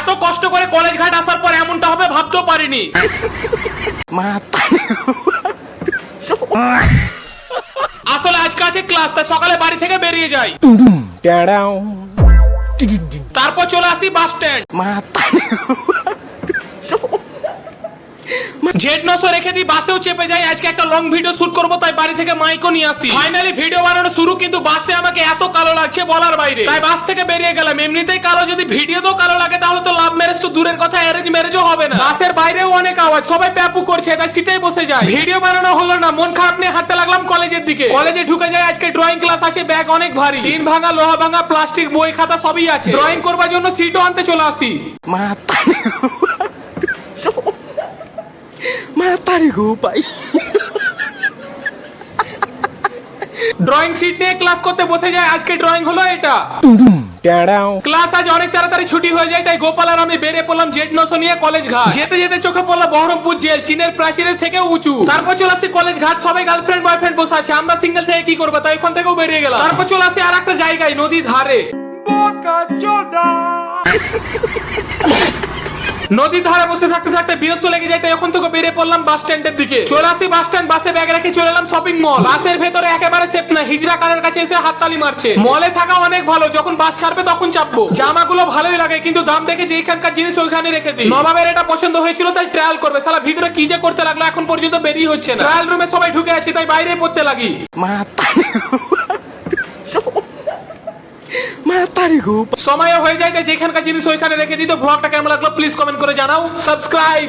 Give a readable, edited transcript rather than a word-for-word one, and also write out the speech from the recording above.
এত কষ্ট করে কলেজ ঘাট আসার পর এমনটা হবে ভাবতেও পারিনি। আসলে আজকে আছে ক্লাস, তাই সকালে বাড়ি থেকে বেরিয়ে যাই। তারপর চলে আসি বাস স্ট্যান্ড। Z900 রেখে দিই, বাসেও চেপে যাই। আজকে একটা লং ভিডিও শুট করবো, তাই বাড়ি থেকে মাইকও নিয়ে আসি। ফাইনালি ভিডিও বানানো শুরু, কিন্তু বাসে আমাকে এত কালো লাগছে বলার বাইরে, তাই বাস থেকে বেরিয়ে গেলাম। এমনিতেই কালো, যদি ভিডিওতেও কালো লাগে তাহলে তো লাভ ম্যারেজ তো দূরের কথা, অ্যারেঞ্জ ম্যারেজও হবে না। বাসের বাইরেও অনেক আওয়াজ, সবাই প্যাপু করছে, তাই সিটেই বসে যায়। ভিডিও বানানো হলো না, মন খারাপ নিয়ে হাঁটতে লাগলাম কলেজের দিকে। কলেজে ঢুকে যায়, আজকে ড্রয়িং ক্লাস আছে। ব্যাগ অনেক ভারী, টিন ভাঙা, লোহা ভাঙা, প্লাস্টিক, বই খাতা সবই আছে। ড্রয়িং করবার জন্য সিটও আনতে চলে আসি। ড্রয়িং সিট নিয়ে ক্লাস করতে বসে যায়। আজকে ড্রয়িং হলো এটা। ক্লাস আজ অনেক তাড়াতাড়ি ছুটি হয়ে যায়, তাই গোপাল আর আমি বেরিয়ে পড়লাম Z900 নিয়ে কলেজ ঘাট। যেতে যেতে চোখে পড়লো বহরমপুর জেল, চীনের প্রাচীরের থেকে উঁচু। তারপর চলে আসি কলেজ ঘাট, সবাই গার্লফ্রেন্ড বয়ফ্রেন্ড বসে আছে। আমরা সিঙ্গেল থেকে কি করবো, তাই ওখান থেকেও বেরিয়ে গেলাম। তারপর চলে আসি আর একটা জায়গায়, নদীর ধারে। নদীর ধারে বসে থাকতে থাকতে বিরক্ত লেগে যায়, তাই এখন থেকে বেরিয়ে পড়লাম বাস স্ট্যান্ডের দিকে। চলে আসি বাস স্ট্যান্ড, বাসে ব্যাগ রেখে চলে এলাম শপিং মল। বাসের ভেতরে একেবারে সেফ না, হিজড়া কানের কাছে এসে হাততালি মারছে। মলে থাকা অনেক ভালো, যখন বাস ছাড়বে তখন চাপবো। জামাগুলো ভালোই লাগে, কিন্তু দাম দেখে যে এখানকার জিনিস ওইখানে রেখে দিই। নবাবের এটা পছন্দ হয়েছিল, তাই ট্রায়াল করবে। সালা ভিতরে কি যে করতে লাগলো, এখন পর্যন্ত বেরিয়ে হচ্ছে না। ট্রায়াল রুমে সবাই ঢুকে আছে, তাই বাইরে পড়তে লাগি। সময় হয়ে যায়, যেখানকার জিনিস ওইখানে রেখে দিই। তো ভ্লগটা কেমন লাগলো প্লিজ কমেন্ট করে জানাও। সাবস্ক্রাইব।